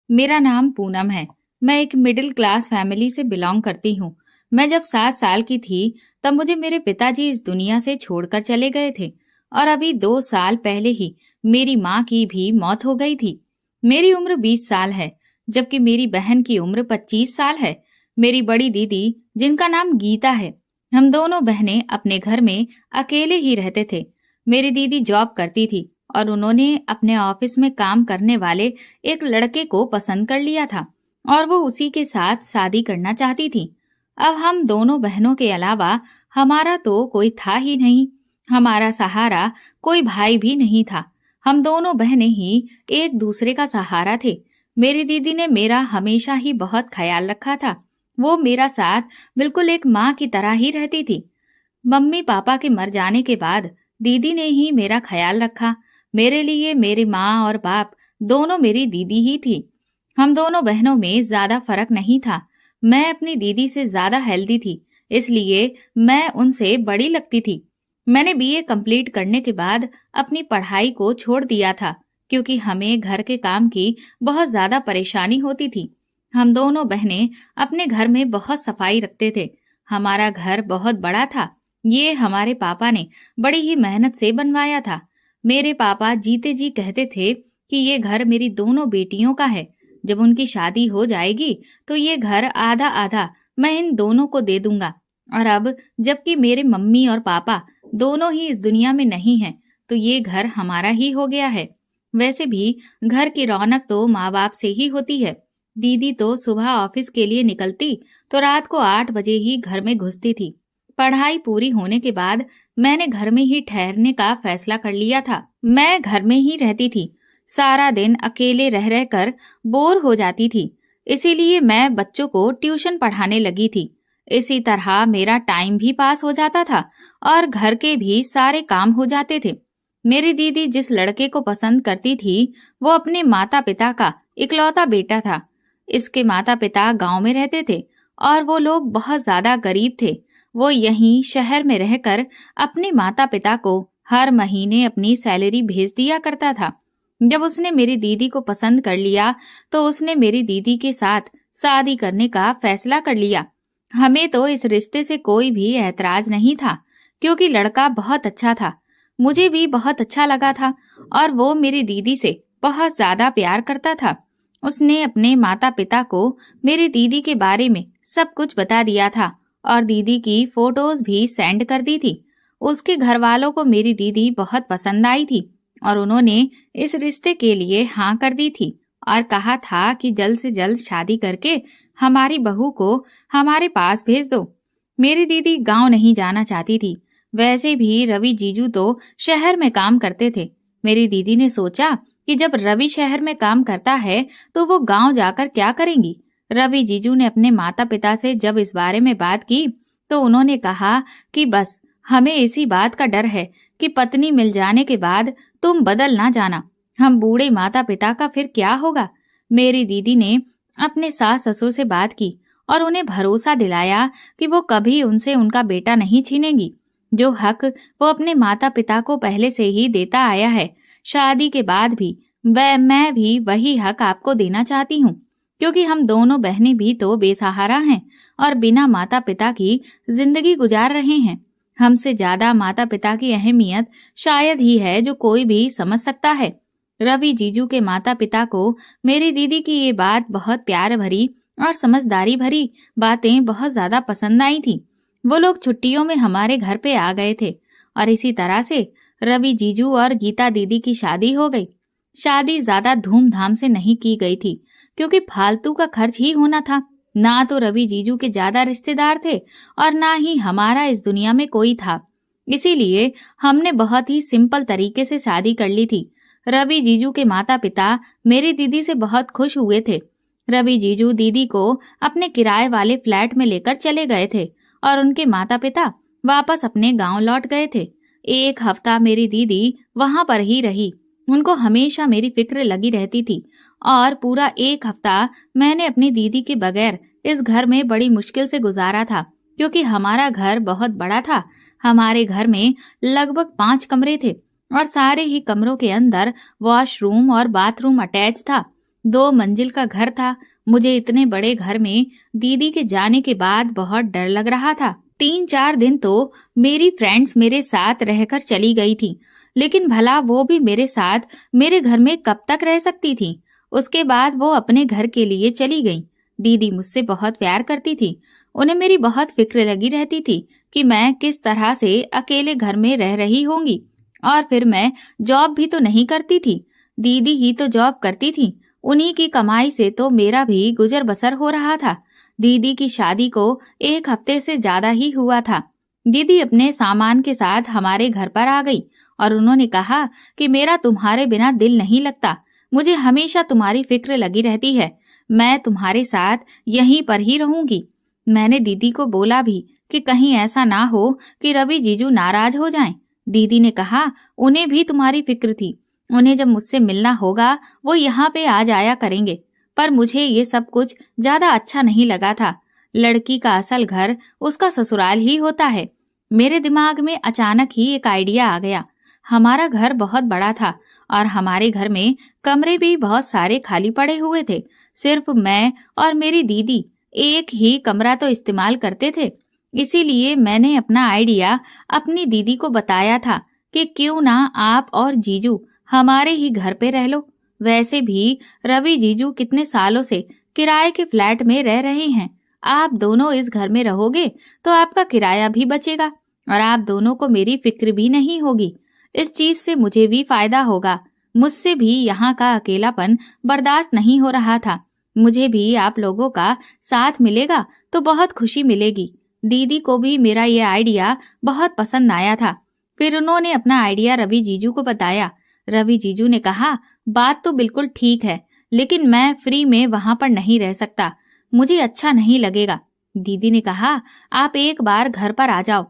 मेरा नाम पूनम है। मैं एक मिडिल क्लास फैमिली से बिलोंग करती हूँ। मैं जब 7 साल की थी तब मुझे मेरे पिताजी इस दुनिया से छोड़कर चले गए थे और अभी 2 साल पहले ही मेरी माँ की भी मौत हो गई थी। मेरी उम्र 20 साल है, जबकि मेरी बहन की उम्र 25 साल है। मेरी बड़ी दीदी, जिनका नाम गीता है, हम दोनों बहनें अपने घर में अकेले ही रहते थे। मेरी दीदी जॉब करती थी और उन्होंने अपने ऑफिस में काम करने वाले एक लड़के को पसंद कर लिया था और वो उसी के साथ शादी करना चाहती थी। अब हम दोनों बहनों के अलावा हमारा तो कोई था ही नहीं। हमारा सहारा कोई भाई भी नहीं था। हम दोनों बहनें ही एक दूसरे का सहारा थे। मेरी दीदी ने मेरा हमेशा ही बहुत ख्याल रखा था। वो मेरा साथ बिल्कुल एक माँ की तरह ही रहती थी। मम्मी पापा के मर जाने के बाद दीदी ने ही मेरा ख्याल रखा। मेरे लिए मेरी माँ और बाप दोनों मेरी दीदी ही थी। हम दोनों बहनों में ज्यादा फर्क नहीं था। मैं अपनी दीदी से ज्यादा हेल्दी थी, इसलिए मैं उनसे बड़ी लगती थी। मैंने बीए कंप्लीट करने के बाद अपनी पढ़ाई को छोड़ दिया था, क्योंकि हमें घर के काम की बहुत ज्यादा परेशानी होती थी। हम दोनों बहनें अपने घर में बहुत सफाई रखते थे। हमारा घर बहुत बड़ा था। ये हमारे पापा ने बड़ी ही मेहनत से बनवाया था। मेरे पापा जीते जी कहते थे कि ये घर मेरी दोनों बेटियों का है। जब उनकी शादी हो जाएगी तो ये घर आधा आधा मैं इन दोनों को दे दूंगा। और अब जबकि मेरे मम्मी और पापा दोनों ही इस दुनिया में नहीं हैं, तो ये घर हमारा ही हो गया है। वैसे भी घर की रौनक तो माँ बाप से ही होती है। दीदी तो सुबह ऑफिस के लिए निकलती तो रात को 8 बजे ही घर में घुसती थी। पढ़ाई पूरी होने के बाद मैंने घर में ही ठहरने का फैसला कर लिया था। मैं घर में ही रहती थी। सारा दिन अकेले रह रह कर बोर हो जाती थी, इसीलिए मैं बच्चों को ट्यूशन पढ़ाने लगी थी। इसी तरह मेरा टाइम भी पास हो जाता था और घर के भी सारे काम हो जाते थे। मेरी दीदी जिस लड़के को पसंद करती थी, वो अपने माता पिता का इकलौता बेटा था। इसके माता पिता गांव में रहते थे और वो लोग बहुत ज्यादा गरीब थे। वो यहीं शहर में रहकर अपने माता पिता को हर महीने अपनी सैलरी भेज दिया करता था। जब उसने मेरी दीदी को पसंद कर लिया तो उसने मेरी दीदी के साथ शादी करने का फैसला कर लिया। हमें तो इस रिश्ते से कोई भी ऐतराज नहीं था, क्योंकि लड़का बहुत अच्छा था। मुझे भी बहुत अच्छा लगा था और वो मेरी दीदी से बहुत ज्यादा प्यार करता था। उसने अपने माता पिता को मेरी दीदी के बारे में सब कुछ बता दिया था और दीदी की फोटोज भी सेंड कर दी थी। उसके घर वालों को मेरी दीदी बहुत पसंद आई थी और उन्होंने इस रिश्ते के लिए हाँ कर दी थी और कहा था कि जल्द से जल्द शादी करके हमारी बहू को हमारे पास भेज दो। मेरी दीदी गांव नहीं जाना चाहती थी। वैसे भी रवि जीजू तो शहर में काम करते थे। मेरी दीदी ने सोचा कि जब रवि शहर में काम करता है तो वो गांव जाकर क्या करेंगी। रवि जीजू ने अपने माता पिता से जब इस बारे में बात की तो उन्होंने कहा कि बस हमें इसी बात का डर है कि पत्नी मिल जाने के बाद तुम बदल ना जाना। हम बूढ़े माता पिता का फिर क्या होगा। मेरी दीदी ने अपने सास ससुर से बात की और उन्हें भरोसा दिलाया कि वो कभी उनसे उनका बेटा नहीं छीनेंगी। जो हक वो अपने माता पिता को पहले से ही देता आया है, शादी के बाद भी मैं भी वही हक आपको देना चाहती हूँ, क्योंकि हम दोनों बहनें भी तो बेसहारा हैं और बिना माता पिता की जिंदगी गुजार रहे हैं। हमसे ज्यादा माता पिता की अहमियत शायद ही है जो कोई भी समझ सकता है। रवि जीजू के माता पिता को मेरी दीदी की ये बात बहुत प्यार भरी और समझदारी भरी बातें बहुत ज्यादा पसंद आई थी। वो लोग छुट्टियों में हमारे घर पे आ गए थे और इसी तरह से रवि जीजू और गीता दीदी की शादी हो गई। शादी ज्यादा धूमधाम से नहीं की गई थी, क्योंकि फालतू का खर्च ही होना था। ना तो रवि जीजू के ज्यादा रिश्तेदार थे और ना ही हमारा इस दुनिया में कोई था। इसीलिए हमने बहुत ही सिंपल तरीके से शादी कर ली थी। रवि जीजू के माता पिता मेरी दीदी से बहुत खुश हुए थे। रवि जीजू दीदी को अपने किराए वाले फ्लैट में लेकर चले गए थे और उनके माता पिता वापस अपने गांव लौट गए थे। 1 हफ्ता मेरी दीदी वहां पर ही रही। उनको हमेशा मेरी फिक्र लगी रहती थी और पूरा 1 हफ्ता मैंने अपनी दीदी के बगैर इस घर में बड़ी मुश्किल से गुजारा था, क्योंकि हमारा घर बहुत बड़ा था। हमारे घर में लगभग 5 कमरे थे और सारे ही कमरों के अंदर वॉशरूम और बाथरूम अटैच था। 2 मंजिल का घर था। मुझे इतने बड़े घर में दीदी के जाने के बाद बहुत डर लग रहा था। 3-4 दिन तो मेरी फ्रेंड्स मेरे साथ रहकर चली गई थी, लेकिन भला वो भी मेरे साथ मेरे घर में कब तक रह सकती थी। उसके बाद वो अपने घर के लिए चली गई। दीदी मुझसे बहुत प्यार करती थी। उन्हें मेरी बहुत फिक्र लगी रहती थी कि मैं किस तरह से अकेले घर में रह रही होंगी। और फिर मैं जॉब भी तो नहीं करती थी, दीदी ही तो जॉब करती थी। उन्हीं की कमाई से तो मेरा भी गुजर बसर हो रहा था। दीदी की शादी को 1 हफ्ते से ज्यादा ही हुआ था। दीदी अपने सामान के साथ हमारे घर पर आ गई और उन्होंने कहा कि मेरा तुम्हारे बिना दिल नहीं लगता। मुझे हमेशा तुम्हारी फिक्र लगी रहती है। मैं तुम्हारे साथ यहीं पर ही रहूंगी। मैंने दीदी को बोला भी कि कहीं ऐसा ना हो कि रवि जीजू नाराज हो जाएं। दीदी ने कहा उन्हें भी तुम्हारी फिक्र थी। उन्हें जब मुझसे मिलना होगा वो यहाँ पे आ जाया करेंगे। पर मुझे ये सब कुछ ज्यादा अच्छा नहीं लगा था। लड़की का असल घर उसका ससुराल ही होता है। मेरे दिमाग में अचानक ही एक आइडिया आ गया। हमारा घर बहुत बड़ा था और हमारे घर में कमरे भी बहुत सारे खाली पड़े हुए थे। सिर्फ मैं और मेरी दीदी एक ही कमरा तो इस्तेमाल करते थे। इसीलिए मैंने अपना आइडिया अपनी दीदी को बताया था कि क्यों ना आप और जीजू हमारे ही घर पे रह लो। वैसे भी रवि जीजू कितने सालों से किराए के फ्लैट में रह रहे हैं। आप दोनों इस घर में रहोगे तो आपका किराया भी बचेगा और आप दोनों को मेरी फिक्र भी नहीं होगी। इस चीज से मुझे भी फायदा होगा। मुझसे भी यहाँ का अकेलापन बर्दाश्त नहीं हो रहा था। मुझे भी आप लोगों का साथ मिलेगा तो बहुत खुशी मिलेगी। दीदी को भी मेरा ये आइडिया बहुत पसंद आया था। फिर उन्होंने अपना आइडिया रवि जीजू को बताया। रवि जीजू ने कहा बात तो बिल्कुल ठीक है, लेकिन मैं फ्री में वहां पर नहीं रह सकता। मुझे अच्छा नहीं लगेगा। दीदी ने कहा आप एक बार घर पर आ जाओ,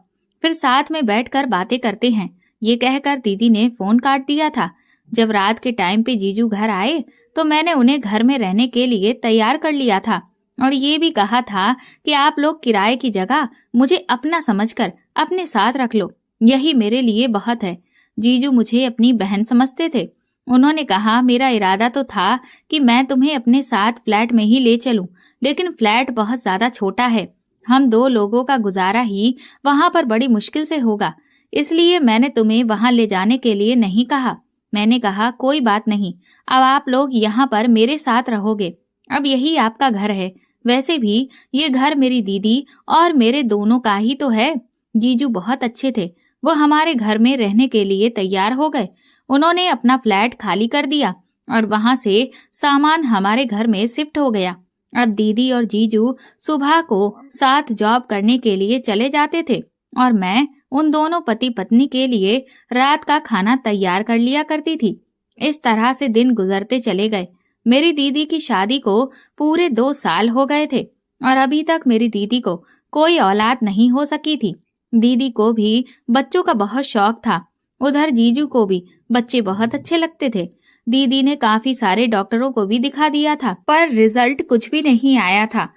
फिर साथ में बैठकर बातें करते हैं। ये कहकर दीदी ने फोन काट दिया था। जब रात के टाइम पे जीजू घर आए तो मैंने उन्हें घर में रहने के लिए तैयार कर लिया था और ये भी कहा था कि आप लोग किराए की जगह मुझे अपना समझकर अपने साथ रख लो। यही मेरे लिए बहुत है। जीजू मुझे अपनी बहन समझते थे। उन्होंने कहा मेरा इरादा तो था कि मैं तुम्हें अपने साथ फ्लैट में ही ले चलूं, लेकिन फ्लैट बहुत ज्यादा छोटा है। हम 2 लोगों का गुजारा ही वहां पर बड़ी मुश्किल से होगा। इसलिए मैंने तुम्हें वहां ले जाने के लिए नहीं कहा। मैंने कहा कोई बात नहीं, अब आप लोग यहाँ पर मेरे साथ रहोगे। अब यही आपका घर है। वैसे भी ये घर मेरी दीदी और मेरे दोनों का ही तो है। जीजू बहुत अच्छे थे। वो हमारे घर में रहने के लिए तैयार हो गए। उन्होंने अपना फ्लैट खाली कर दिया और वहां से सामान हमारे घर में शिफ्ट हो गया। अब दीदी और जीजू सुबह को साथ जॉब करने के लिए चले जाते थे और मैं उन दोनों पति पत्नी के लिए रात का खाना तैयार कर लिया करती थी। इस तरह से दिन गुजरते चले गए। मेरी दीदी की शादी को पूरे 2 साल हो गए थे और अभी तक मेरी दीदी को कोई औलाद नहीं हो सकी थी। दीदी को भी बच्चों का बहुत शौक था। उधर जीजू को भी बच्चे बहुत अच्छे लगते थे। दीदी ने काफी सारे डॉक्टरों को भी दिखा दिया था, पर रिजल्ट कुछ भी नहीं आया था।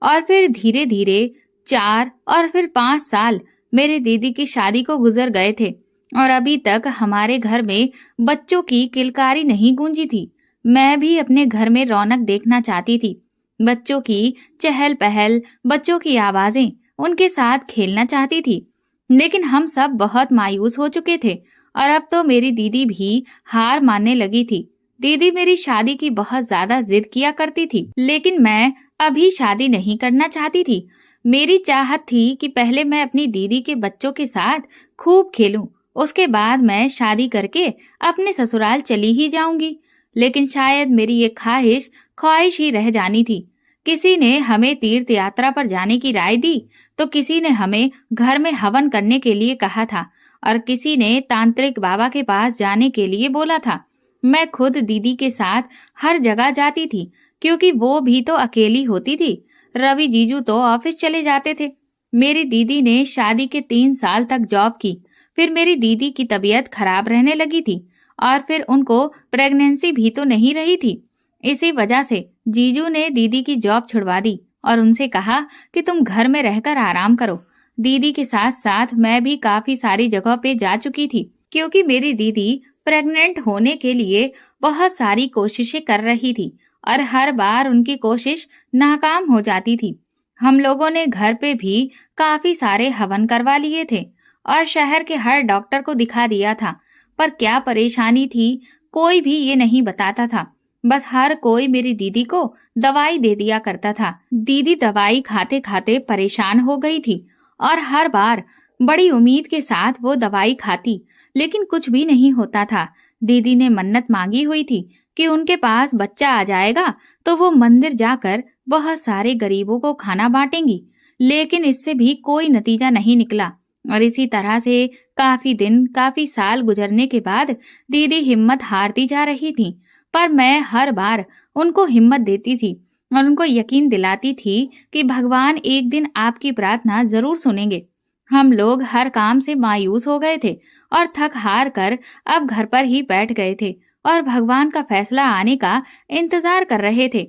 और फिर धीरे धीरे 4 और फिर 5 साल मेरी दीदी की शादी को गुजर गए थे और अभी तक हमारे घर में बच्चों की किलकारी नहीं गूंजी थी। मैं भी अपने घर में रौनक देखना चाहती थी। बच्चों की चहल पहल, बच्चों की आवाजें, उनके साथ खेलना चाहती थी। लेकिन हम सब बहुत मायूस हो चुके थे और अब तो मेरी दीदी भी हार मानने लगी थी। दीदी मेरी शादी की बहुत ज्यादा जिद किया करती थी, लेकिन मैं अभी शादी नहीं करना चाहती थी। मेरी चाहत थी कि पहले मैं अपनी दीदी के बच्चों के साथ खूब खेलूं, उसके बाद मैं शादी करके अपने ससुराल चली ही जाऊंगी। लेकिन शायद मेरी ये ख्वाहिश ही रह जानी थी। किसी ने हमें तीर्थ यात्रा पर जाने की राय दी तो किसी ने हमें घर में हवन करने के लिए कहा था और किसी ने तांत्रिक बाबा के पास जाने के लिए बोला था। मैं खुद दीदी के साथ हर जगह जाती थी क्योंकि वो भी तो अकेली होती थी। रवि जीजू तो ऑफिस चले जाते थे। मेरी दीदी ने शादी के 3 साल तक जॉब की। फिर मेरी दीदी की तबीयत खराब रहने लगी थी और फिर उनको प्रेगनेंसी भी तो नहीं रही थी। इसी वजह से जीजू ने दीदी की जॉब छुड़वा दी और उनसे कहा कि तुम घर में रहकर आराम करो। दीदी के साथ साथ मैं भी काफी सारी जगह पे जा चुकी थी क्योंकि मेरी दीदी प्रेग्नेंट होने के लिए बहुत सारी कोशिशें कर रही थी और हर बार उनकी कोशिश नाकाम हो जाती थी। हम लोगों ने घर पे भी काफी सारे हवन करवा लिए थे और शहर के हर डॉक्टर को दिखा दिया था, पर क्या परेशानी थी कोई भी ये नहीं बताता था। बस हर कोई मेरी दीदी को दवाई दे दिया करता था। दीदी दवाई खाते खाते परेशान हो गई थी और हर बार बड़ी उम्मीद के साथ वो दवाई खाती, लेकिन कुछ भी नहीं होता था। दीदी ने मन्नत मांगी हुई थी कि उनके पास बच्चा आ जाएगा तो वो मंदिर जाकर बहुत सारे गरीबों को खाना बांटेंगी, लेकिन इससे भी कोई नतीजा नहीं निकला। और इसी तरह से काफी दिन, काफी साल गुजरने के बाद दीदी हिम्मत हारती जा रही थी, पर मैं हर बार उनको हिम्मत देती थी और उनको यकीन दिलाती थी कि भगवान एक दिन आपकी प्रार्थना जरूर सुनेंगे। हम लोग हर काम से मायूस हो गए थे और थक हार कर अब घर पर ही बैठ गए थे और भगवान का फैसला आने का इंतजार कर रहे थे।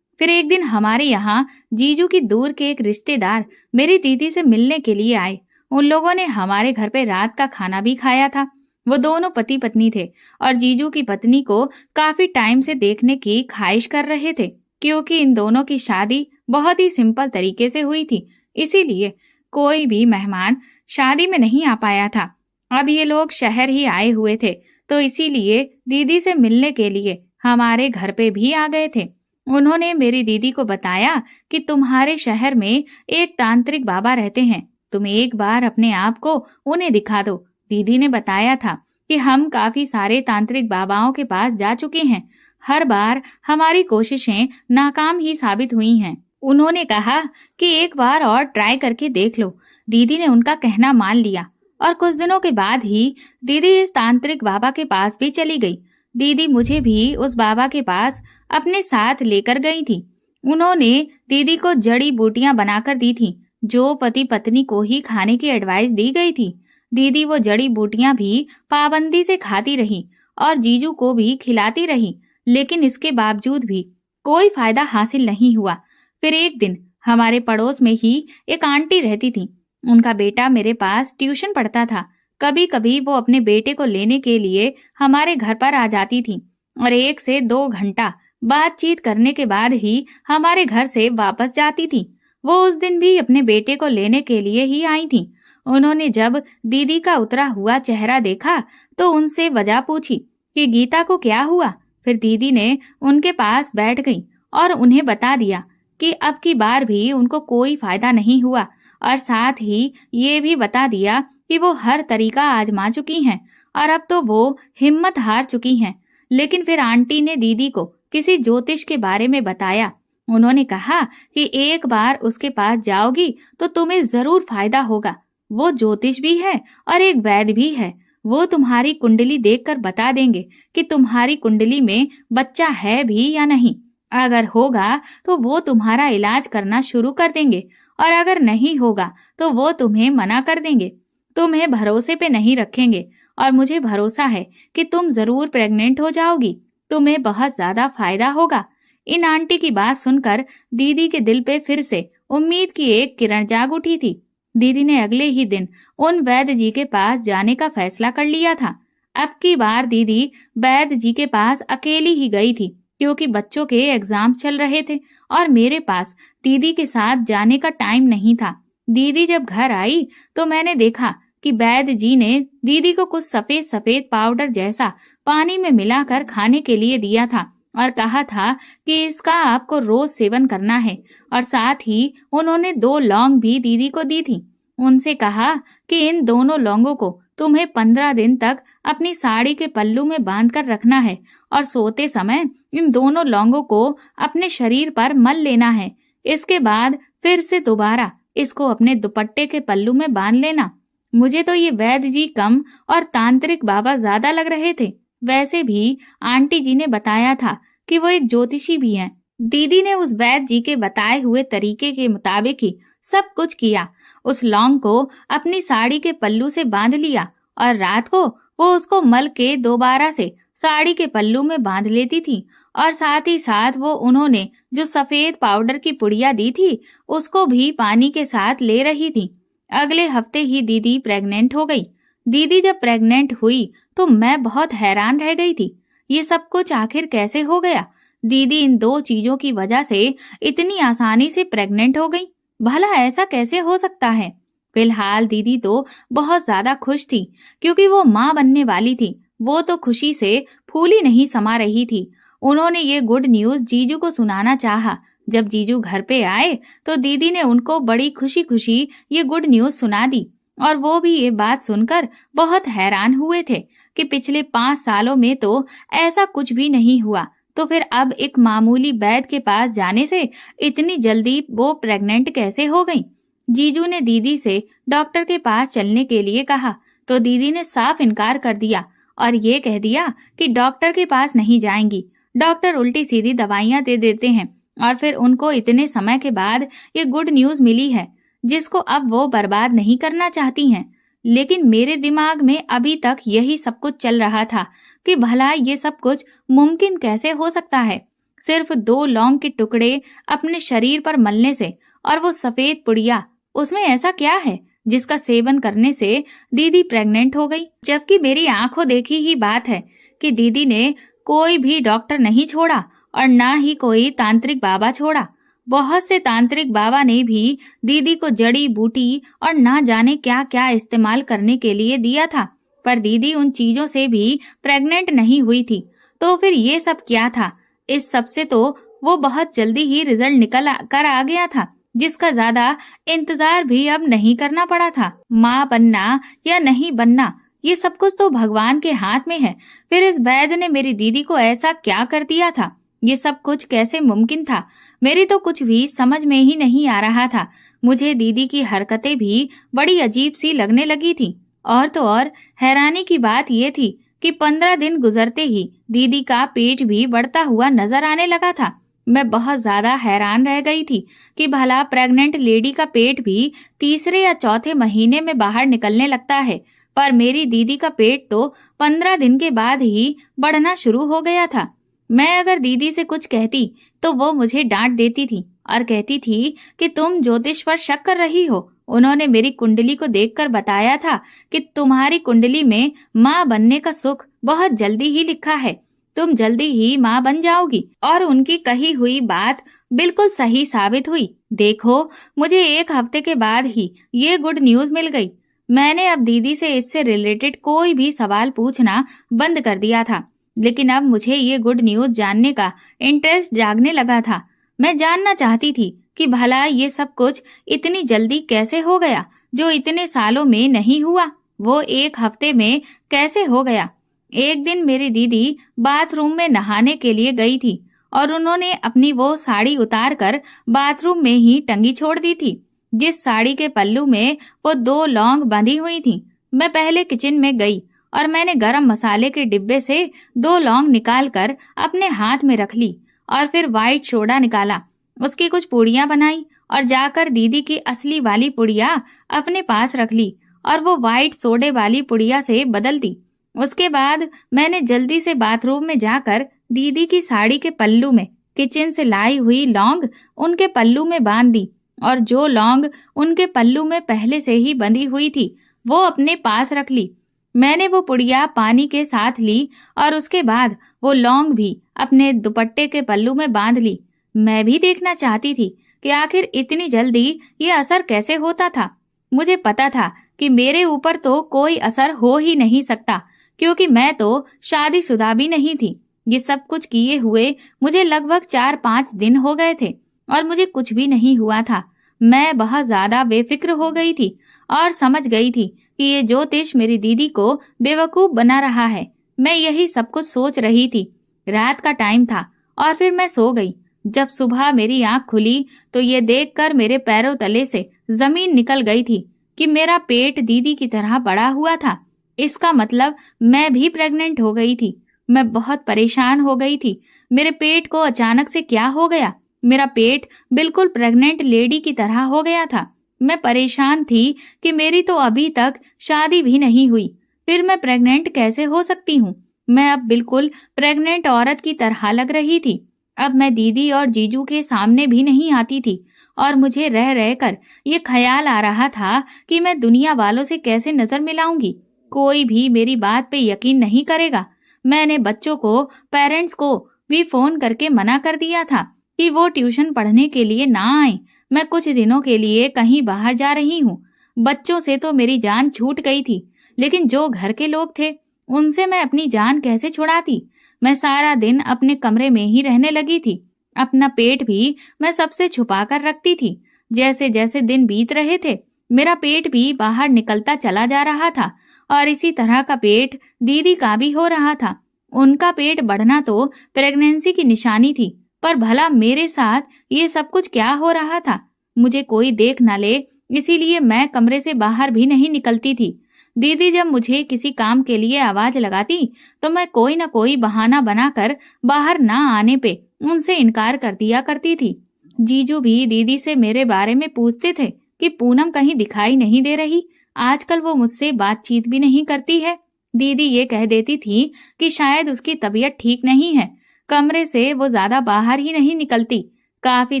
फिर एक दिन हमारे यहाँ जीजू की दूर के एक रिश्तेदार मेरी दीदी से मिलने के लिए आए। उन लोगों ने हमारे घर पे रात का खाना भी खाया था। वो दोनों पति पत्नी थे और जीजू की पत्नी को काफी टाइम से देखने की ख्वाहिश कर रहे थे, क्योंकि इन दोनों की शादी बहुत ही सिंपल तरीके से हुई थी, इसीलिए कोई भी मेहमान शादी में नहीं आ पाया था। अब ये लोग शहर ही आए हुए थे, तो इसीलिए दीदी से मिलने के लिए हमारे घर पे भी आ गए थे। उन्होंने मेरी दीदी को बताया कि तुम्हारे शहर में एक तांत्रिक बाबा रहते हैं, तुम एक बार अपने आप को उन्हें दिखा दो। दीदी ने बताया था कि हम काफी सारे तांत्रिक बाबाओं के पास जा चुके हैं, हर बार हमारी कोशिशें नाकाम ही साबित हुई हैं। उन्होंने कहा कि एक बार और ट्राई करके देख लो। दीदी ने उनका कहना मान लिया और कुछ दिनों के बाद ही दीदी इस तांत्रिक बाबा के पास भी चली गई। दीदी मुझे भी उस बाबा के पास अपने साथ लेकर गई थी। उन्होंने दीदी को जड़ी बूटियां बनाकर दी थी, जो पति पत्नी को ही खाने की एडवाइस दी गई थी। दीदी वो जड़ी बूटियां भी पाबंदी से खाती रही और जीजू को भी खिलाती रही, लेकिन इसके बावजूद भी कोई फायदा हासिल नहीं हुआ। फिर एक दिन हमारे पड़ोस में ही एक आंटी रहती थी। उनका बेटा मेरे पास ट्यूशन पढ़ता था। कभी कभी वो अपने बेटे को लेने के लिए हमारे घर पर आ जाती थी और 1 से 2 घंटा बातचीत करने के बाद ही हमारे घर से वापस जाती थी। वो उस दिन भी अपने बेटे को लेने के लिए ही आई थी। उन्होंने जब दीदी का उतरा हुआ चेहरा देखा तो उनसे वजह पूछी कि गीता को क्या हुआ। फिर दीदी ने उनके पास बैठ गई और उन्हें बता दिया कि अब की बार भी उनको कोई फायदा नहीं हुआ, और साथ ही ये भी बता दिया कि वो हर तरीका आजमा चुकी हैं और अब तो वो हिम्मत हार चुकी हैं। लेकिन फिर आंटी ने दीदी को किसी ज्योतिष के बारे में बताया। उन्होंने कहा कि एक बार उसके पास जाओगी तो तुम्हें जरूर फायदा होगा। वो ज्योतिष भी है और एक वैद्य भी है। वो तुम्हारी कुंडली देखकर बता देंगे कि तुम्हारी कुंडली में बच्चा है भी या नहीं। अगर होगा तो वो तुम्हारा इलाज करना शुरू कर देंगे और अगर नहीं होगा तो वो तुम्हें मना कर देंगे। तुम्हें भरोसे पे नहीं रखेंगे और मुझे भरोसा है कि तुम जरूर प्रेग्नेंट हो जाओगी। तुम्हें बहुत ज्यादा फायदा होगा। इन आंटी की बात सुनकर दीदी के दिल पे फिर से उम्मीद की एक किरण जाग उठी थी। दीदी ने अगले ही दिन उन वैद्य जी के पास जाने का फैसला कर लिया था। अब की बार दीदी वैद्य जी के पास अकेली ही गई थी, क्योंकि बच्चों के एग्जाम चल रहे थे और मेरे पास दीदी के साथ जाने का टाइम नहीं था। दीदी जब घर आई तो मैंने देखा कि वैद्य जी ने दीदी को कुछ सफेद सफेद पाउडर जैसा पानी में मिलाकर खाने के लिए दिया था और कहा था कि इसका आपको रोज सेवन करना है, और साथ ही उन्होंने 2 लौंग भी दीदी को दी थी। उनसे कहा कि इन दोनों लौंगों को तुम्हें 15 दिन तक अपनी साड़ी के पल्लू में बांधकर रखना है और सोते समय इन दोनों लौंगों को अपने शरीर पर मल लेना है। इसके बाद फिर से दोबारा इसको अपने दुपट्टे के पल्लू में बांध लेना। मुझे तो ये वैद्य जी कम और तांत्रिक बाबा ज्यादा लग रहे थे। वैसे भी आंटी जी ने बताया था कि वो एक ज्योतिषी भी हैं। दीदी ने उस वैद्य जी के बताए हुए तरीके के मुताबिक ही सब कुछ किया। उस लौंग को अपनी साड़ी के पल्लू से बांध लिया और रात को वो उसको मल के दोबारा से साड़ी के पल्लू में बांध लेती थी, और साथ ही साथ वो उन्होंने जो सफेद पाउडर की पुड़िया दी थी उसको भी पानी के साथ ले रही थी। अगले हफ्ते ही दीदी प्रेग्नेंट हो गई। दीदी जब प्रेग्नेंट हुई तो मैं बहुत हैरान रह गई थी। ये सब कुछ आखिर कैसे हो गया? दीदी इन दो चीजों की वजह से इतनी आसानी से प्रेग्नेंट हो गई। भला ऐसा कैसे हो सकता है? फिलहाल दीदी तो बहुत ज्यादा खुश थी क्योंकि वो माँ बनने वाली थी। वो तो खुशी से फूली नहीं समा रही थी। उन्होंने ये गुड न्यूज जीजू को सुनाना चाहा। जब जीजू घर पे आए तो दीदी ने उनको बड़ी खुशी खुशी ये गुड न्यूज सुना दी और वो भी ये बात सुनकर बहुत हैरान हुए थे कि पिछले 5 सालों में तो ऐसा कुछ भी नहीं हुआ, तो फिर अब एक मामूली वैद्य के पास जाने से इतनी जल्दी वो प्रेग्नेंट कैसे हो गई? जीजू ने दीदी से डॉक्टर के पास चलने के लिए कहा तो दीदी ने साफ इनकार कर दिया और ये कह दिया कि डॉक्टर के पास नहीं जाएंगी। डॉक्टर उल्टी सीधी दवाइयां दे देते हैं और फिर उनको इतने समय के बाद ये गुड न्यूज मिली है जिसको अब वो बर्बाद नहीं करना चाहती हैं। लेकिन मेरे दिमाग में अभी तक यही सब कुछ चल रहा था कि भला ये सब कुछ मुमकिन कैसे हो सकता है? सिर्फ 2 लौंग के टुकड़े अपने शरीर पर मलने से और वो सफेद पुड़िया, उसमें ऐसा क्या है जिसका सेवन करने से दीदी प्रेग्नेंट हो गई? जबकि मेरी आंखों देखी ही बात है कि दीदी ने कोई भी डॉक्टर नहीं छोड़ा और ना ही कोई तांत्रिक बाबा छोड़ा। बहुत से तांत्रिक बाबा ने भी दीदी को जड़ी बूटी और ना जाने क्या क्या इस्तेमाल करने के लिए दिया था, पर दीदी उन चीजों से भी प्रेग्नेंट नहीं हुई थी। तो फिर ये सब क्या था? इस सब से तो वो बहुत जल्दी ही रिजल्ट निकल कर आ गया था जिसका ज्यादा इंतजार भी अब नहीं करना पड़ा था। माँ बनना या नहीं बनना ये सब कुछ तो भगवान के हाथ में है। फिर इस वैद्य ने मेरी दीदी को ऐसा क्या कर दिया था? ये सब कुछ कैसे मुमकिन था? मेरी तो कुछ भी समझ में ही नहीं आ रहा था। मुझे दीदी की हरकतें भी बड़ी अजीब सी लगने लगी थी। और तो और हैरानी की बात ये थी कि 15 दिन गुजरते ही दीदी का पेट भी बढ़ता हुआ नजर आने लगा था। मैं बहुत ज्यादा हैरान रह गई थी कि भला प्रेग्नेंट लेडी का पेट भी तीसरे या चौथे महीने में बाहर निकलने लगता है, पर मेरी दीदी का पेट तो 15 दिन के बाद ही बढ़ना शुरू हो गया था। मैं अगर दीदी से कुछ कहती तो वो मुझे डांट देती थी और कहती थी कि तुम ज्योतिष पर शक कर रही हो। उन्होंने मेरी कुंडली को देखकर बताया था कि तुम्हारी कुंडली में माँ बनने का सुख बहुत जल्दी ही लिखा है, तुम जल्दी ही माँ बन जाओगी। और उनकी कही हुई बात बिल्कुल सही साबित हुई। देखो, मुझे 1 हफ्ते के बाद ही ये गुड न्यूज मिल गई। मैंने अब दीदी से इससे रिलेटेड कोई भी सवाल पूछना बंद कर दिया था, लेकिन अब मुझे ये गुड न्यूज जानने का इंटरेस्ट जागने लगा था। मैं जानना चाहती थी कि भला ये सब कुछ इतनी जल्दी कैसे हो गया जो इतने सालों में नहीं हुआ, वो 1 हफ्ते में कैसे हो गया। एक दिन मेरी दीदी बाथरूम में नहाने के लिए गई थी और उन्होंने अपनी वो साड़ी उतार कर बाथरूम में ही टंगी छोड़ दी थी, जिस साड़ी के पल्लू में वो 2 लौंग बंधी हुई थी। मैं पहले किचन में गई और मैंने गरम मसाले के डिब्बे से 2 लौंग निकाल कर अपने हाथ में रख ली और फिर व्हाइट सोडा निकाला, उसकी कुछ पुड़ियां बनाई और जाकर दीदी की असली वाली पुड़िया अपने पास रख ली और वो व्हाइट सोडे वाली पुड़िया से बदल दी। उसके बाद मैंने जल्दी से बाथरूम में जाकर दीदी की साड़ी के पल्लू में किचन से लाई हुई लौंग उनके पल्लू में बांध दी और जो लौंग उनके पल्लू में पहले से ही बंधी हुई थी वो अपने पास रख ली। मैंने वो पुड़िया पानी के साथ ली और उसके बाद वो लौंग भी अपने दुपट्टे के पल्लू में बांध ली। मैं भी देखना चाहती थी कि आखिर इतनी जल्दी ये असर कैसे होता था। मुझे पता था कि मेरे ऊपर तो कोई असर हो ही नहीं सकता क्योंकि मैं तो शादीशुदा भी नहीं थी। ये सब कुछ किए हुए मुझे लगभग 4-5 दिन हो गए थे और मुझे कुछ भी नहीं हुआ था। मैं बहुत ज्यादा बेफिक्र हो गई थी और समझ गई थी कि ये ज्योतिष मेरी दीदी को बेवकूफ बना रहा है। मैं यही सब कुछ सोच रही थी। रात का टाइम था और फिर मैं सो गई। जब सुबह मेरी आंख खुली तो ये देखकर मेरे पैरों तले से जमीन निकल गई थी कि मेरा पेट दीदी की तरह बड़ा हुआ था। इसका मतलब मैं भी प्रेग्नेंट हो गई थी। मैं बहुत परेशान हो गई थी। मेरे पेट को अचानक से क्या हो गया? मेरा पेट बिल्कुल प्रेग्नेंट लेडी की तरह हो गया था। मैं परेशान थी कि मेरी तो अभी तक शादी भी नहीं हुई, फिर मैं प्रेग्नेंट कैसे हो सकती हूँ? मैं अब बिल्कुल प्रेग्नेंट औरत की तरह लग रही थी। अब मैं दीदी और जीजू के सामने भी नहीं आती थी और मुझे रह रहकर ये ख्याल आ रहा था कि मैं दुनिया वालों से कैसे नजर मिलाऊंगी। कोई भी मेरी बात पे यकीन नहीं करेगा। मैंने बच्चों को, पेरेंट्स को भी फोन करके मना कर दिया था कि वो ट्यूशन पढ़ने के लिए ना आए। मैं कुछ दिनों के लिए कहीं बाहर जा रही हूँ। बच्चों से तो मेरी जान छूट गई थी, लेकिन जो घर के लोग थे उनसे मैं अपनी जान कैसे छुड़ाती। मैं सारा दिन अपने कमरे में ही रहने लगी थी। अपना पेट भी मैं सबसे छुपा कर रखती थी। जैसे जैसे दिन बीत रहे थे, मेरा पेट भी बाहर निकलता चला जा रहा था, और इसी तरह का पेट दीदी का भी हो रहा था। उनका पेट बढ़ना तो प्रेगनेंसी की निशानी थी, पर भला मेरे साथ ये सब कुछ क्या हो रहा था? मुझे कोई देख न ले, इसीलिए मैं कमरे से बाहर भी नहीं निकलती थी। दीदी जब मुझे किसी काम के लिए आवाज लगाती तो मैं कोई न कोई बहाना बनाकर बाहर ना आने पे उनसे इनकार कर दिया करती थी। जीजू भी दीदी से मेरे बारे में पूछते थे कि पूनम कहीं दिखाई नहीं दे रही, आजकल वो मुझसे बातचीत भी नहीं करती है। दीदी ये कह देती थी कि शायद उसकी तबीयत ठीक नहीं है, कमरे से वो ज्यादा बाहर ही नहीं निकलती। काफी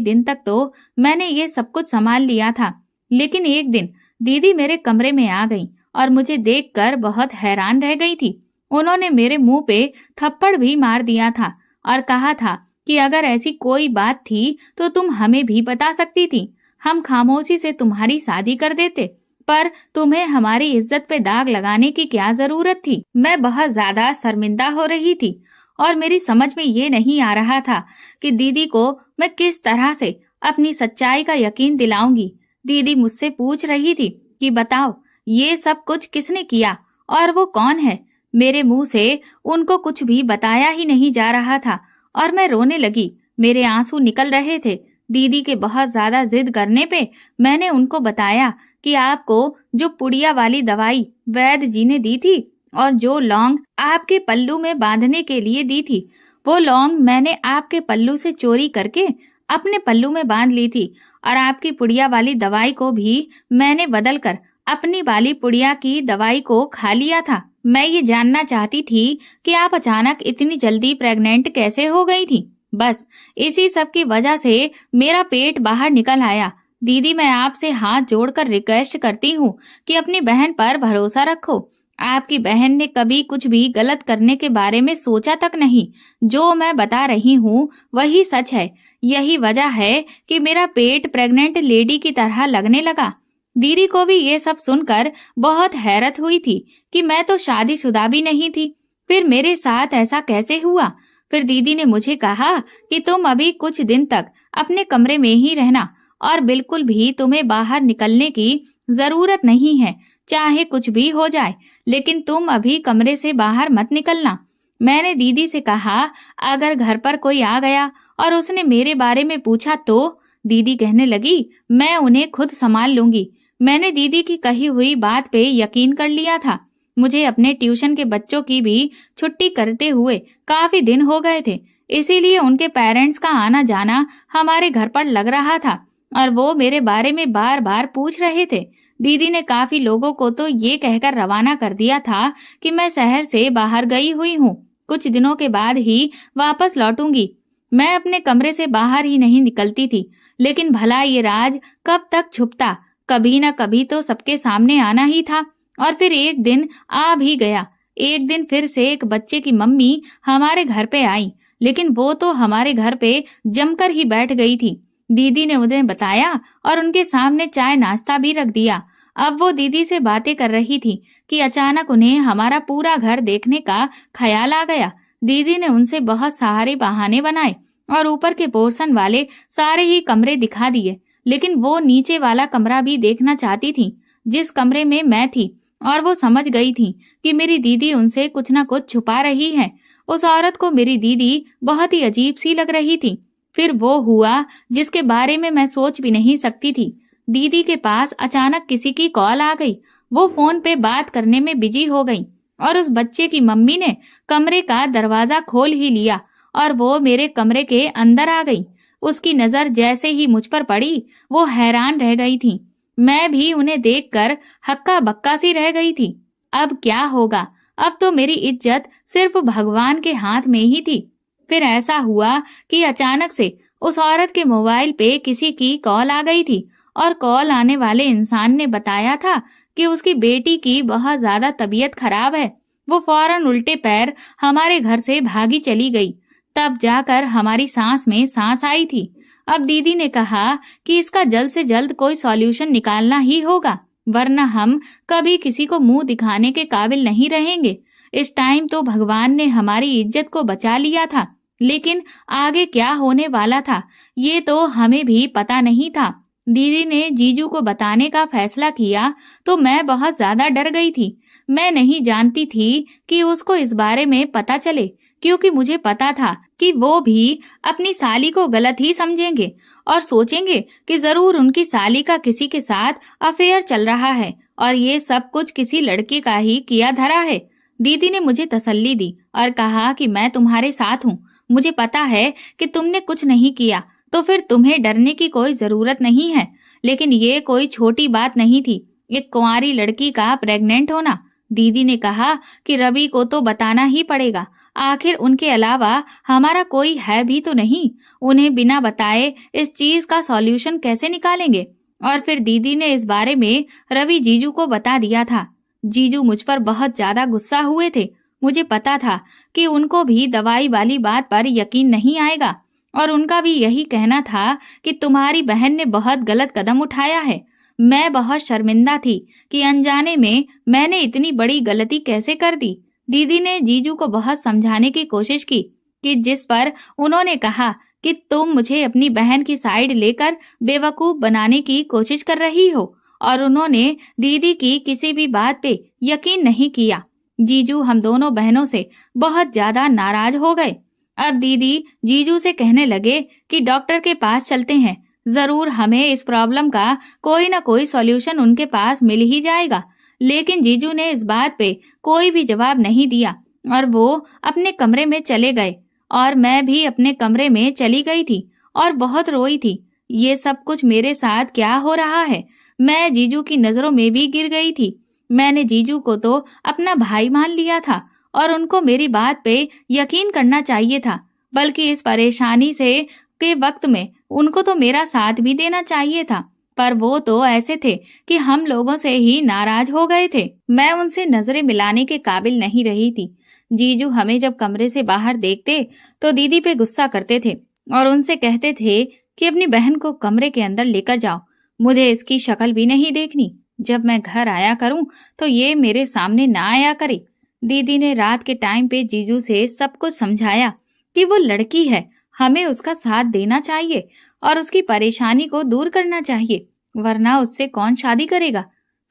दिन तक तो मैंने ये सब कुछ संभाल लिया था, लेकिन एक दिन दीदी मेरे कमरे में आ गई और मुझे देखकर बहुत हैरान रह गई थी। उन्होंने मेरे मुंह पे थप्पड़ भी मार दिया था और कहा था कि अगर ऐसी कोई बात थी तो तुम हमें भी बता सकती थी, हम खामोशी से तुम्हारी शादी कर देते, पर तुम्हें हमारी इज्जत पे दाग लगाने की क्या जरूरत थी। मैं बहुत ज्यादा शर्मिंदा हो रही थी और मेरी समझ में ये नहीं आ रहा था कि दीदी को मैं किस तरह से अपनी सच्चाई का यकीन दिलाऊंगी। दीदी मुझसे पूछ रही थी कि बताओ ये सब कुछ किसने किया और वो कौन है। मेरे मुंह से उनको कुछ भी बताया ही नहीं जा रहा था और मैं रोने लगी। मेरे आंसू निकल रहे थे। दीदी के बहुत ज्यादा जिद करने पे मैंने उनको बताया कि आपको जो पुड़िया वाली दवाई वैद्य जी ने दी थी और जो लौंग आपके पल्लू में बांधने के लिए दी थी, वो लौंग मैंने आपके पल्लू से चोरी करके अपने पल्लू में बांध ली थी, और आपकी पुड़िया वाली दवाई को भी मैंने बदल कर अपनी वाली पुड़िया की दवाई को खा लिया था। मैं ये जानना चाहती थी कि आप अचानक इतनी जल्दी प्रेग्नेंट कैसे हो गई थी। बस इसी सब की वजह से मेरा पेट बाहर निकल आया। दीदी, मैं आपसे हाथ जोड़कर रिक्वेस्ट करती हूँ कि अपनी बहन पर भरोसा रखो। आपकी बहन ने कभी कुछ भी गलत करने के बारे में सोचा तक नहीं। जो मैं बता रही हूँ वही सच है। यही वजह है कि मेरा पेट प्रेग्नेंट लेडी की तरह लगने लगा। दीदी को भी ये सब सुनकर बहुत हैरत हुई थी कि मैं तो शादीशुदा भी नहीं थी, फिर मेरे साथ ऐसा कैसे हुआ। फिर दीदी ने मुझे कहा कि तुम अभी कुछ दिन तक अपने कमरे में ही रहना और बिल्कुल भी तुम्हें बाहर निकलने की जरूरत नहीं है, चाहे कुछ भी हो जाए, लेकिन तुम अभी कमरे से बाहर मत निकलना। मैंने दीदी से कहा अगर घर पर कोई आ गया और उसने मेरे बारे में पूछा तो? दीदी कहने लगी मैं उन्हें खुद संभाल लूंगी। मैंने दीदी की कही हुई बात पे यकीन कर लिया था। मुझे अपने ट्यूशन के बच्चों की भी छुट्टी करते हुए काफी दिन हो गए थे, इसीलिए उनके पेरेंट्स का आना जाना हमारे घर पर लग रहा था और वो मेरे बारे में बार बार पूछ रहे थे। दीदी ने काफी लोगों को तो ये कहकर रवाना कर दिया था कि मैं शहर से बाहर गई हुई हूँ, कुछ दिनों के बाद ही वापस लौटूंगी। मैं अपने कमरे से बाहर ही नहीं निकलती थी, लेकिन भला ये राज कब तक छुपता? कभी न कभी तो सबके सामने आना ही था। और फिर एक दिन आ भी गया। एक दिन फिर से एक बच्चे की मम्मी हमारे घर पे आई, लेकिन वो तो हमारे घर पे जमकर ही बैठ गई थी। दीदी ने उन्हें बताया और उनके सामने चाय नाश्ता भी रख दिया। अब वो दीदी से बातें कर रही थी कि अचानक उन्हें हमारा पूरा घर देखने का ख्याल आ गया। दीदी ने उनसे बहुत सारे बहाने बनाए और ऊपर के पोर्शन वाले सारे ही कमरे दिखा दिए, लेकिन वो नीचे वाला कमरा भी देखना चाहती थी जिस कमरे में मैं थी, और वो समझ गई थी कि मेरी दीदी उनसे कुछ न कुछ छुपा रही है। उस औरत को मेरी दीदी बहुत ही अजीब सी लग रही थी। फिर वो हुआ जिसके बारे में मैं सोच भी नहीं सकती थी। दीदी के पास अचानक किसी की कॉल आ गई। वो फोन पे बात करने में बिजी हो गई और उस बच्चे की मम्मी ने कमरे का दरवाजा खोल ही लिया और वो मेरे कमरे के अंदर आ गई। उसकी नजर जैसे ही मुझ पर पड़ी वो हैरान रह गई थी। मैं भी उन्हें देखकर हक्का बक्का सी रह गई थी। अब क्या होगा? अब तो मेरी इज्जत सिर्फ भगवान के हाथ में ही थी। फिर ऐसा हुआ कि अचानक से उस औरत के मोबाइल पे किसी की कॉल आ गई थी और कॉल आने वाले इंसान ने बताया था कि उसकी बेटी की बहुत ज्यादा तबीयत खराब है। वो फौरन उल्टे पैर हमारे घर से भागी चली गई। तब जाकर हमारी सांस में सांस आई थी। अब दीदी ने कहा कि इसका जल्द से जल्द कोई सॉल्यूशन निकालना ही होगा, वरना हम कभी किसी को मुंह दिखाने के काबिल नहीं रहेंगे। इस टाइम तो भगवान ने हमारी इज्जत को बचा लिया था, लेकिन आगे क्या होने वाला था ये तो हमें भी पता नहीं था। दीदी ने जीजू को बताने का फैसला किया तो मैं बहुत ज्यादा डर गई थी। मैं नहीं जानती थी कि उसको इस बारे में पता चले, क्योंकि मुझे पता था कि वो भी अपनी साली को गलत ही समझेंगे और सोचेंगे कि जरूर उनकी साली का किसी के साथ अफेयर चल रहा है और ये सब कुछ किसी लड़के का ही किया धरा है। दीदी ने मुझे तसल्ली दी और कहा कि मैं तुम्हारे साथ हूँ। मुझे पता है कि तुमने कुछ नहीं किया, तो फिर तुम्हें डरने की कोई जरूरत नहीं है। लेकिन ये कोई छोटी बात नहीं थी, एक कुंवारी लड़की का प्रेग्नेंट होना। दीदी ने कहा कि रवि को तो बताना ही पड़ेगा, आखिर उनके अलावा हमारा कोई है भी तो नहीं। उन्हें बिना बताए इस चीज का सॉल्यूशन कैसे निकालेंगे। और फिर दीदी ने इस बारे में रवि जीजू को बता दिया था। जीजू मुझ पर बहुत ज्यादा गुस्सा हुए थे। मुझे पता था कि उनको भी दवाई वाली बात पर यकीन नहीं आएगा और उनका भी यही कहना था कि तुम्हारी बहन ने बहुत गलत कदम उठाया है। मैं बहुत शर्मिंदा थी कि अनजाने में मैंने इतनी बड़ी गलती कैसे कर दी। दीदी ने जीजू को बहुत समझाने की कोशिश की कि जिस पर उन्होंने कहा कि तुम मुझे अपनी बहन की साइड लेकर बेवकूफ बनाने की कोशिश कर रही हो, और उन्होंने दीदी की किसी भी बात पे यकीन नहीं किया। जीजू हम दोनों बहनों से बहुत ज्यादा नाराज हो गए। अब दीदी जीजू से कहने लगे कि डॉक्टर के पास चलते हैं, जरूर हमें इस प्रॉब्लम का कोई ना कोई सॉल्यूशन उनके पास मिल ही जाएगा। लेकिन जीजू ने इस बात पे कोई भी जवाब नहीं दिया और वो अपने कमरे में चले गए और मैं भी अपने कमरे में चली गई थी और बहुत रोई थी। ये सब कुछ मेरे साथ क्या हो रहा है। मैं जीजू की नजरों में भी गिर गई थी। मैंने जीजू को तो अपना भाई मान लिया था और उनको मेरी बात पे यकीन करना चाहिए था, बल्कि इस परेशानी से के वक्त में उनको तो मेरा साथ भी देना चाहिए था। पर वो तो ऐसे थे कि हम लोगों से ही नाराज हो गए थे। मैं उनसे नजरें मिलाने के काबिल नहीं रही थी। जीजू हमें जब कमरे से बाहर देखते तो दीदी पे गुस्सा करते थे और उनसे कहते थे कि अपनी बहन को कमरे के अंदर लेकर जाओ, मुझे इसकी शक्ल भी नहीं देखनी। जब मैं घर आया करूं तो ये मेरे सामने ना आया करे। दीदी ने रात के टाइम पे जीजू से सब कुछ समझाया कि वो लड़की है, हमें उसका साथ देना चाहिए और उसकी परेशानी को दूर करना चाहिए, वरना उससे कौन शादी करेगा।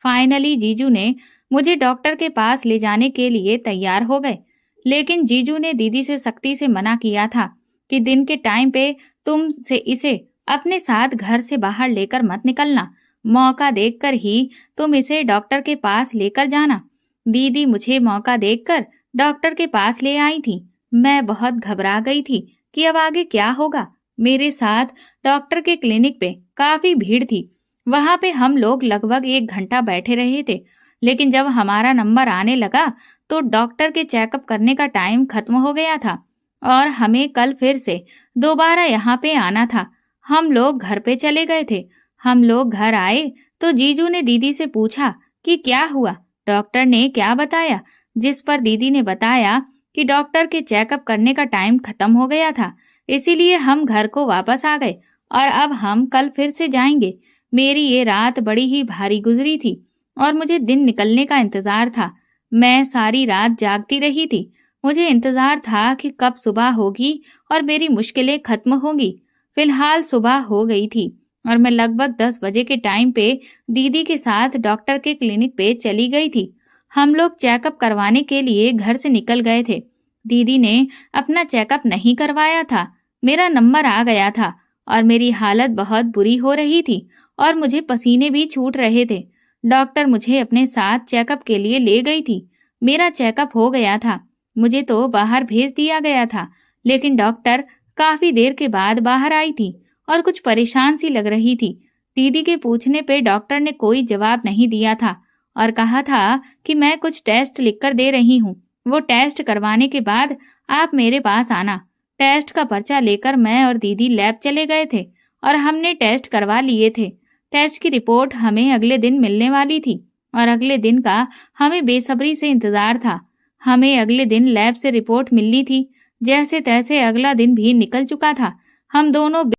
फाइनली जीजू ने मुझे डॉक्टर के पास ले जाने के लिए तैयार हो गए, लेकिन जीजू ने दीदी से सख्ती से मना किया था कि दिन के टाइम पे तुम से इसे अपने साथ घर से बाहर लेकर मत निकलना, मौका देखकर ही तुम इसे डॉक्टर के पास लेकर जाना। दीदी मुझे मौका देखकर डॉक्टर के पास ले आई थी। मैं बहुत घबरा गई थी कि अब आगे क्या होगा। मेरे साथ डॉक्टर के क्लिनिक पे काफी भीड़ थी। वहां पे हम लोग लगभग 1 घंटा बैठे रहे थे, लेकिन जब हमारा नंबर आने लगा तो डॉक्टर के चेकअप करने का टाइम खत्म हो गया था और हमें कल फिर से दोबारा यहाँ पे आना था। हम लोग घर पे चले गए थे। हम लोग घर आए तो जीजू ने दीदी से पूछा कि क्या हुआ, डॉक्टर ने क्या बताया, जिस पर दीदी ने बताया कि डॉक्टर के चेकअप करने का टाइम खत्म हो गया था, इसीलिए हम घर को वापस आ गए और अब हम कल फिर से जाएंगे। मेरी ये रात बड़ी ही भारी गुजरी थी और मुझे दिन निकलने का इंतजार था। मैं सारी रात जागती रही थी। मुझे इंतजार था कि कब सुबह होगी और मेरी मुश्किलें खत्म होंगी। फिलहाल सुबह हो गई थी और मैं लगभग 10 बजे के टाइम पे दीदी के साथ डॉक्टर के क्लिनिक पे चली गई थी। हम लोग चेकअप करवाने के लिए घर से निकल गए थे। दीदी ने अपना चेकअप नहीं करवाया था। मेरा नंबर आ गया था और मेरी हालत बहुत बुरी हो रही थी और मुझे पसीने भी छूट रहे थे। डॉक्टर मुझे अपने साथ चेकअप के लिए ले गई थी। मेरा चेकअप हो गया था। मुझे तो बाहर भेज दिया गया था, लेकिन डॉक्टर काफी देर के बाद बाहर आई थी और कुछ परेशान सी लग रही थी। दीदी के पूछने पे डॉक्टर ने कोई जवाब नहीं दिया था और कहा था कि मैं कुछ टेस्ट लिखकर दे रही हूँ, वो टेस्ट करवाने के बाद आप मेरे पास आना। टेस्ट का पर्चा लेकर मैं और दीदी लैब चले गए थे और हमने टेस्ट करवा लिए थे। टेस्ट की रिपोर्ट हमें अगले दिन मिलने वाली थी और अगले दिन का हमें बेसब्री से इंतजार था। हमें अगले दिन लैब से रिपोर्ट मिलनी थी। जैसे तैसे अगला दिन भी निकल चुका था। हम दोनों